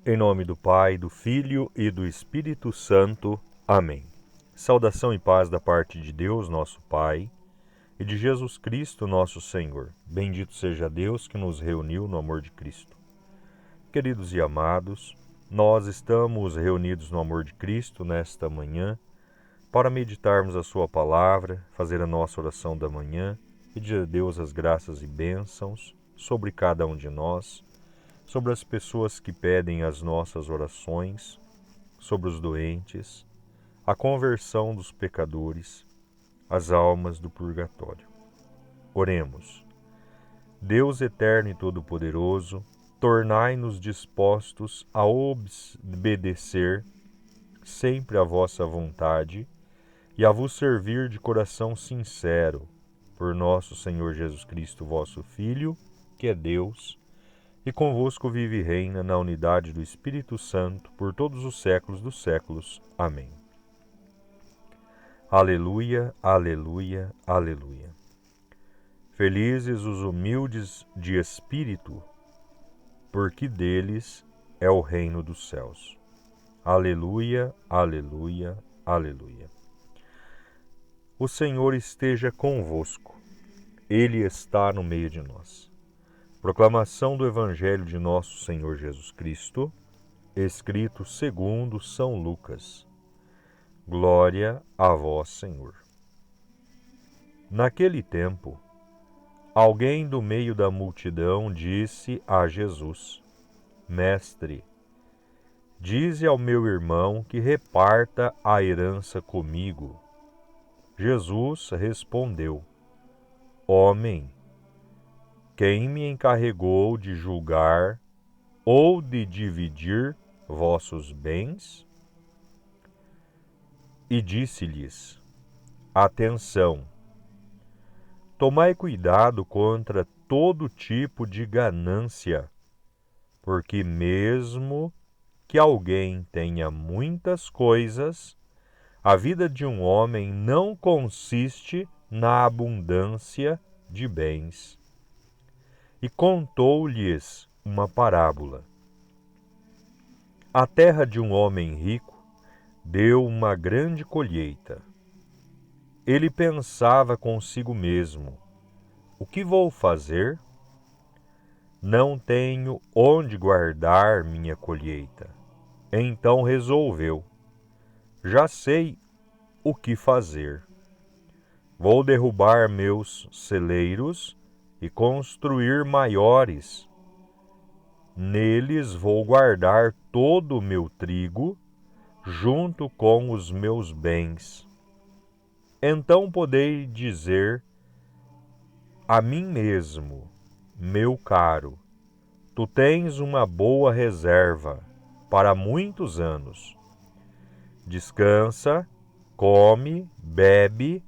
Em nome do Pai, do Filho e do Espírito Santo. Amém. Saudação e paz da parte de Deus, nosso Pai, e de Jesus Cristo, nosso Senhor. Bendito seja Deus que nos reuniu no amor de Cristo. Queridos e amados, nós estamos reunidos no amor de Cristo nesta manhã para meditarmos a sua palavra, fazer a nossa oração da manhã, pedir a Deus as graças e bênçãos sobre cada um de nós, sobre as pessoas que pedem as nossas orações, sobre os doentes, a conversão dos pecadores, as almas do purgatório. Oremos. Deus eterno e todo-poderoso, tornai-nos dispostos a obedecer sempre a vossa vontade e a vos servir de coração sincero, por nosso Senhor Jesus Cristo, vosso Filho, que é Deus, e convosco vive e reina na unidade do Espírito Santo por todos os séculos dos séculos. Amém. Aleluia, aleluia, aleluia. Felizes os humildes de espírito, porque deles é o reino dos céus. Aleluia, aleluia, aleluia. O Senhor esteja convosco. Ele está no meio de nós. Proclamação do Evangelho de nosso Senhor Jesus Cristo, escrito segundo São Lucas. Glória a vós, Senhor. Naquele tempo, alguém do meio da multidão disse a Jesus: Mestre, dize ao meu irmão que reparta a herança comigo. Jesus respondeu: Homem, quem me encarregou de julgar ou de dividir vossos bens? E disse-lhes: Atenção! Tomai cuidado contra todo tipo de ganância, porque mesmo que alguém tenha muitas coisas, a vida de um homem não consiste na abundância de bens. E contou-lhes uma parábola. A terra de um homem rico deu uma grande colheita. Ele pensava consigo mesmo: o que vou fazer? Não tenho onde guardar minha colheita. Então resolveu: já sei o que fazer. Vou derrubar meus celeiros e construir maiores. Neles vou guardar todo o meu trigo, junto com os meus bens. Então poderei dizer a mim mesmo: meu caro, tu tens uma boa reserva para muitos anos. Descansa, come, bebe,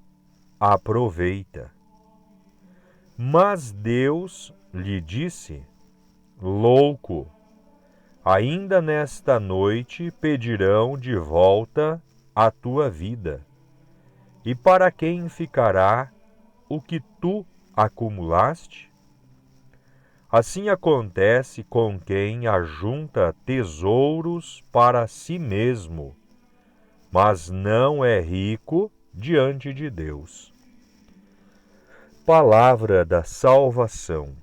aproveita. Mas Deus lhe disse: louco, ainda nesta noite pedirão de volta a tua vida. E para quem ficará o que tu acumulaste? Assim acontece com quem ajunta tesouros para si mesmo, mas não é rico diante de Deus. Palavra da salvação.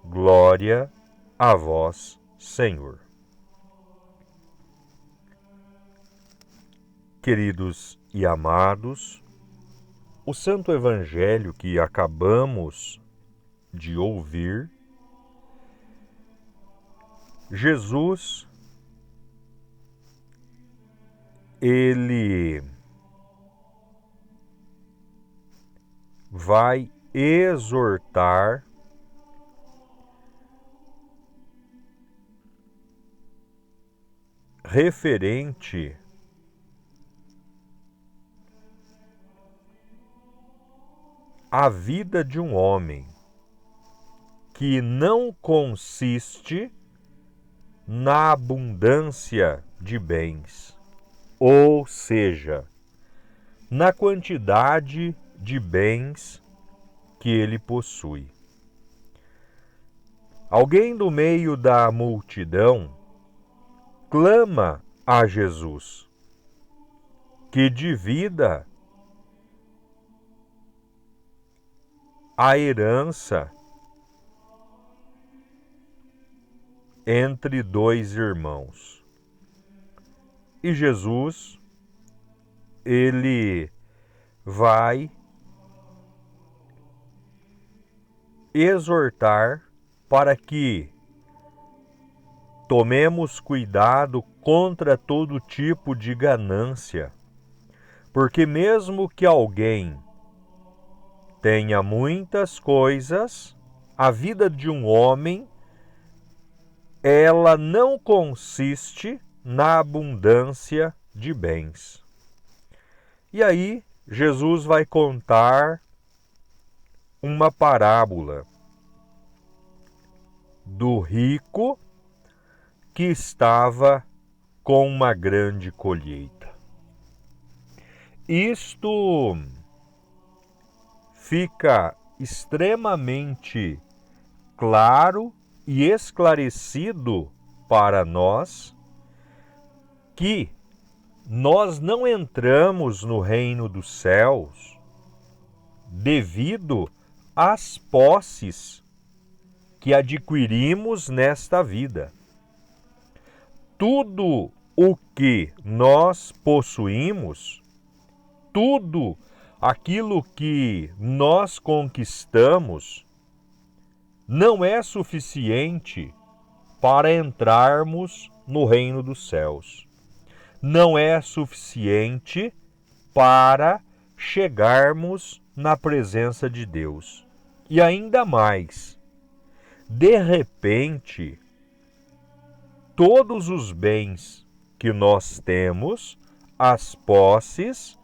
Glória a vós, Senhor. Queridos e amados, o Santo Evangelho que acabamos de ouvir, Jesus, ele vai exortar referente à vida de um homem que não consiste na abundância de bens, ou seja, na quantidade de bens que ele possui. Alguém do meio da multidão clama a Jesus que divida a herança entre dois irmãos. E Jesus, ele vai exortar para que tomemos cuidado contra todo tipo de ganância, porque mesmo que alguém tenha muitas coisas, a vida de um homem, ela não consiste na abundância de bens. E aí, Jesus vai contar uma parábola do rico que estava com uma grande colheita. Isto fica extremamente claro e esclarecido para nós que nós não entramos no reino dos céus devido às posses que adquirimos nesta vida. Tudo o que nós possuímos, tudo aquilo que nós conquistamos, não é suficiente para entrarmos no reino dos céus. Não é suficiente para chegarmos na presença de Deus. E ainda mais, de repente, todos os bens que nós temos, as posses,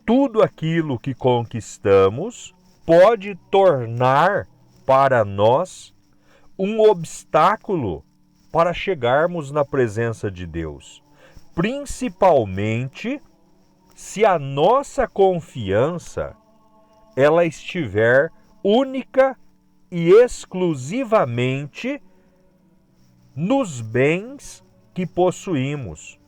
tudo aquilo que conquistamos, pode tornar para nós um obstáculo para chegarmos na presença de Deus. Principalmente se a nossa confiança ela estiver única e exclusivamente nos bens que possuímos,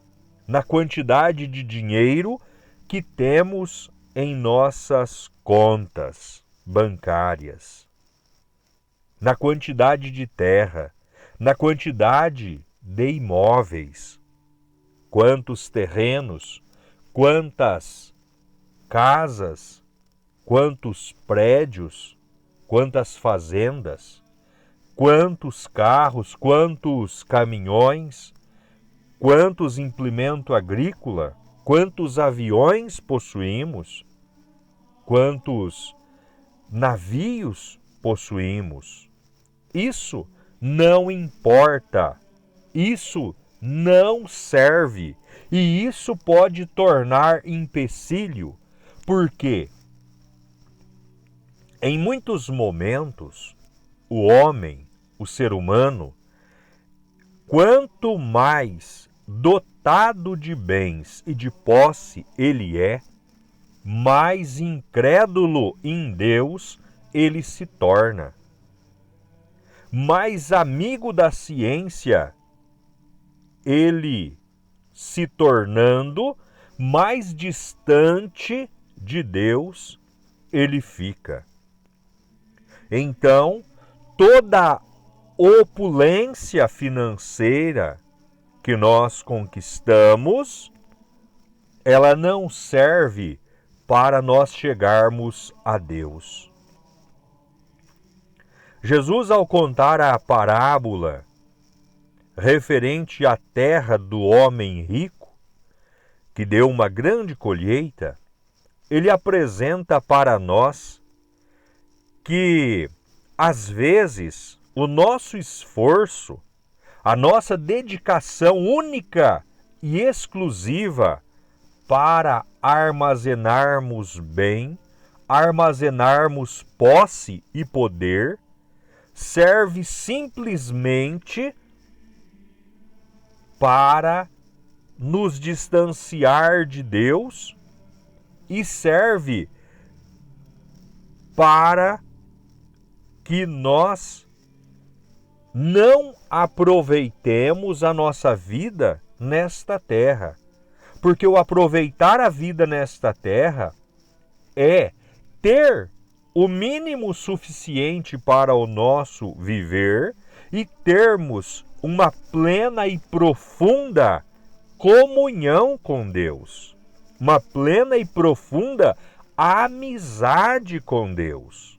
na quantidade de dinheiro que temos em nossas contas bancárias, na quantidade de terra, na quantidade de imóveis, quantos terrenos, quantas casas, quantos prédios, quantas fazendas, quantos carros, quantos caminhões, quantos implementos agrícola, quantos aviões possuímos, quantos navios possuímos. Isso não importa, isso não serve e isso pode tornar empecilho, porque em muitos momentos o homem, o ser humano, quanto mais dotado de bens e de posse ele é, mais incrédulo em Deus ele se torna. Mais amigo da ciência ele se tornando, mais distante de Deus ele fica. Então, toda opulência financeira que nós conquistamos, ela não serve para nós chegarmos a Deus. Jesus, ao contar a parábola referente à terra do homem rico, que deu uma grande colheita, ele apresenta para nós que, às vezes, o nosso esforço, a nossa dedicação única e exclusiva para armazenarmos bem, armazenarmos posse e poder, serve simplesmente para nos distanciar de Deus e serve para que nós não aproveitemos a nossa vida nesta terra. Porque o aproveitar a vida nesta terra é ter o mínimo suficiente para o nosso viver e termos uma plena e profunda comunhão com Deus. Uma plena e profunda amizade com Deus.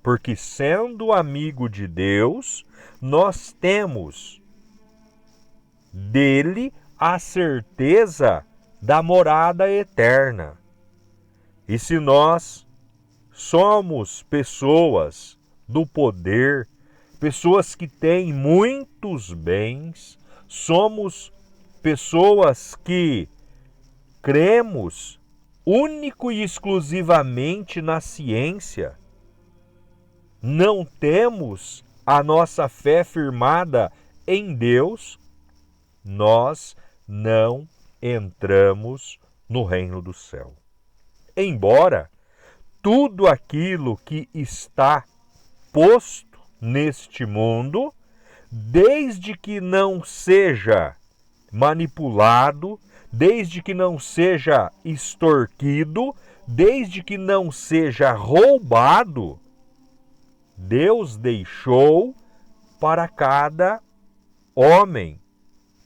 Porque sendo amigo de Deus, nós temos dele a certeza da morada eterna. E se nós somos pessoas do poder, pessoas que têm muitos bens, somos pessoas que cremos único e exclusivamente na ciência, não temos a nossa fé firmada em Deus, nós não entramos no reino do céu. Embora tudo aquilo que está posto neste mundo, desde que não seja manipulado, desde que não seja extorquido, desde que não seja roubado, Deus deixou para cada homem,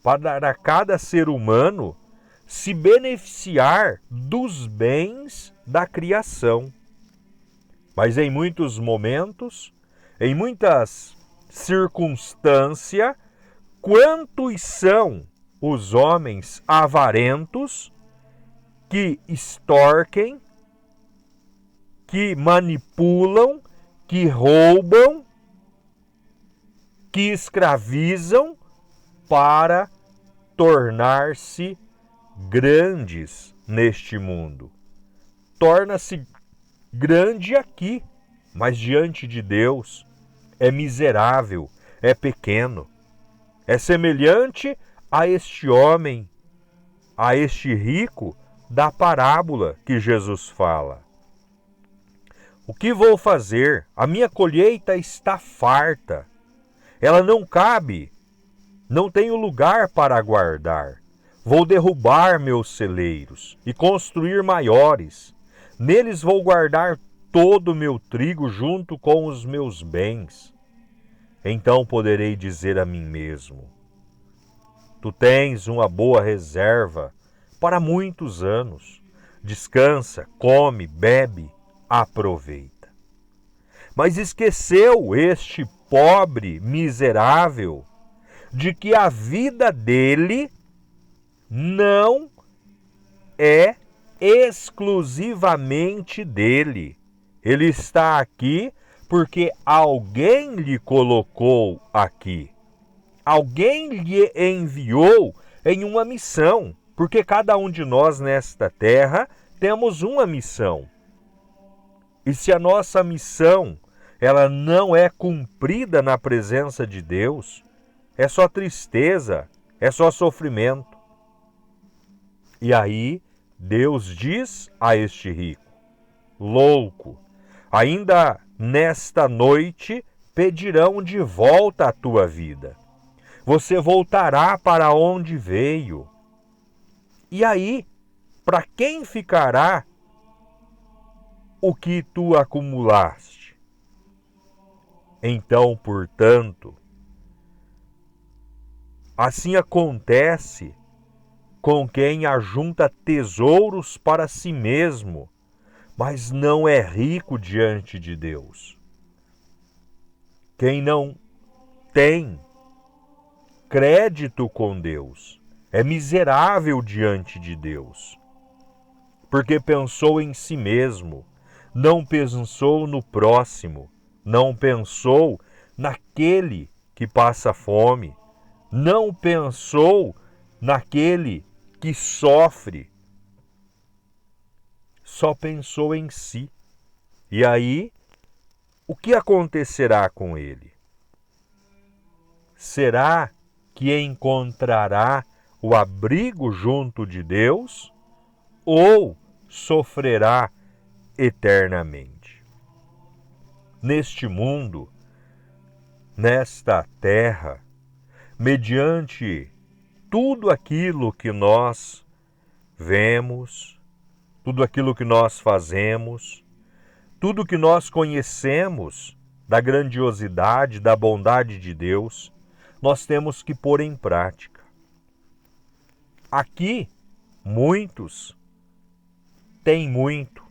para cada ser humano, se beneficiar dos bens da criação. Mas em muitos momentos, em muitas circunstâncias, quantos são os homens avarentos que extorquem, que manipulam, que roubam, que escravizam para tornar-se grandes neste mundo. Torna-se grande aqui, mas diante de Deus é miserável, é pequeno. É semelhante a este homem, a este rico da parábola que Jesus fala. O que vou fazer? A minha colheita está farta. Ela não cabe, não tenho lugar para guardar. Vou derrubar meus celeiros e construir maiores. Neles vou guardar todo o meu trigo junto com os meus bens. Então poderei dizer a mim mesmo: tu tens uma boa reserva para muitos anos. Descansa, come, bebe, aproveita. Mas esqueceu este pobre miserável de que a vida dele não é exclusivamente dele. Ele está aqui porque alguém lhe colocou aqui. Alguém lhe enviou em uma missão, porque cada um de nós nesta terra temos uma missão. E se a nossa missão ela não é cumprida na presença de Deus, é só tristeza, é só sofrimento. E aí Deus diz a este rico: louco, ainda nesta noite pedirão de volta a tua vida. Você voltará para onde veio. E aí, para quem ficará o que tu acumulaste? Então, portanto, assim acontece com quem ajunta tesouros para si mesmo, mas não é rico diante de Deus. Quem não tem crédito com Deus é miserável diante de Deus, porque pensou em si mesmo, não pensou no próximo, não pensou naquele que passa fome, não pensou naquele que sofre, só pensou em si. E aí, o que acontecerá com ele? Será que encontrará o abrigo junto de Deus ou sofrerá eternamente? Neste mundo, nesta terra, mediante tudo aquilo que nós vemos, tudo aquilo que nós fazemos, tudo que nós conhecemos da grandiosidade, da bondade de Deus, nós temos que pôr em prática. Aqui, muitos têm muito,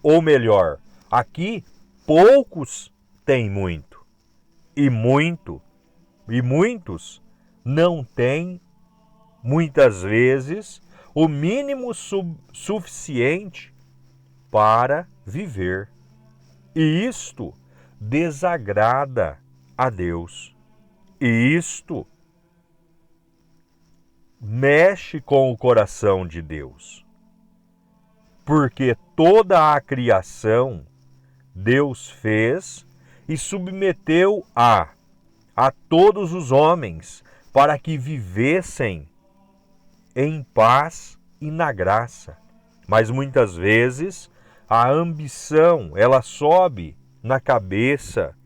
ou melhor, aqui poucos têm muito, e muitos não têm, muitas vezes, o mínimo suficiente para viver. E isto desagrada a Deus. E isto mexe com o coração de Deus. Porque toda a criação Deus fez e submeteu a todos os homens para que vivessem em paz e na graça. Mas muitas vezes a ambição, ela sobe na cabeça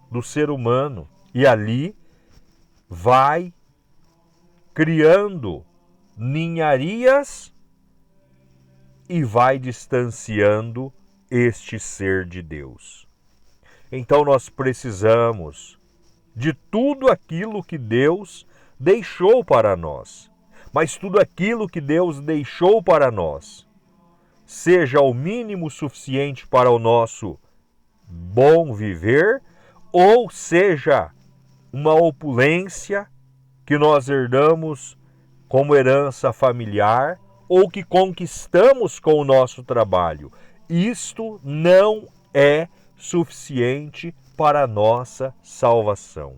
do ser humano e ali vai criando ninharias e vai distanciando este ser de Deus. Então nós precisamos de tudo aquilo que Deus deixou para nós. Mas tudo aquilo que Deus deixou para nós, seja o mínimo suficiente para o nosso bom viver, ou seja uma opulência que nós herdamos como herança familiar, ou que conquistamos com o nosso trabalho. Isto não é suficiente para a nossa salvação.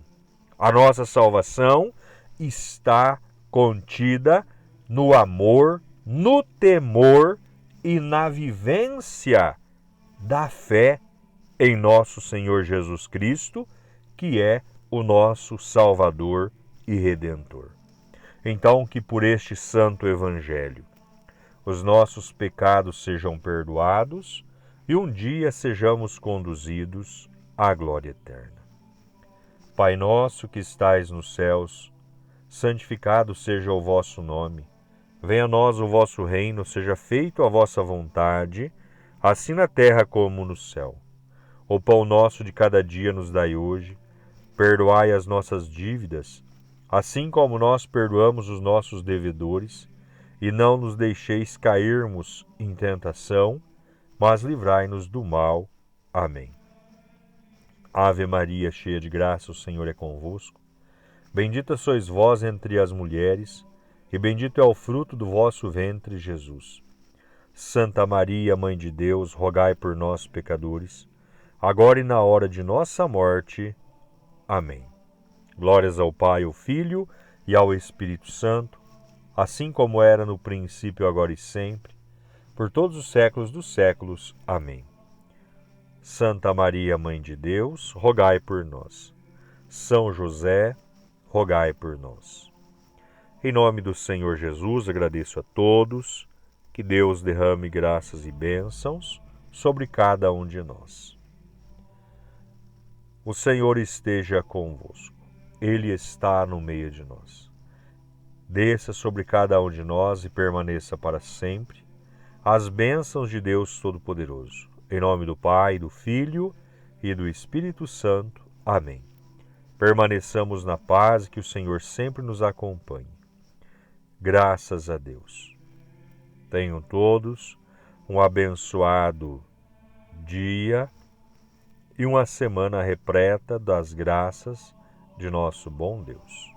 A nossa salvação está contida no amor, no temor e na vivência da fé em nosso Senhor Jesus Cristo, que é o nosso Salvador e Redentor. Então, que por este santo Evangelho os nossos pecados sejam perdoados e um dia sejamos conduzidos à glória eterna. Pai nosso que estais nos céus, santificado seja o vosso nome. Venha a nós o vosso reino, seja feito a vossa vontade, assim na terra como no céu. O pão nosso de cada dia nos dai hoje. Perdoai as nossas dívidas, assim como nós perdoamos os nossos devedores, e não nos deixeis cairmos em tentação, mas livrai-nos do mal. Amém. Ave Maria, cheia de graça, o Senhor é convosco. Bendita sois vós entre as mulheres, e bendito é o fruto do vosso ventre, Jesus. Santa Maria, Mãe de Deus, rogai por nós, pecadores, agora e na hora de nossa morte. Amém. Glórias ao Pai, ao Filho e ao Espírito Santo, assim como era no princípio, agora e sempre, por todos os séculos dos séculos. Amém. Santa Maria, Mãe de Deus, rogai por nós. São José, rogai por nós. Em nome do Senhor Jesus, agradeço a todos, que Deus derrame graças e bênçãos sobre cada um de nós. O Senhor esteja convosco, Ele está no meio de nós. Desça sobre cada um de nós e permaneça para sempre as bênçãos de Deus Todo-Poderoso. Em nome do Pai, do Filho e do Espírito Santo. Amém. Permaneçamos na paz e que o Senhor sempre nos acompanhe. Graças a Deus. Tenham todos um abençoado dia e uma semana repleta das graças de nosso bom Deus.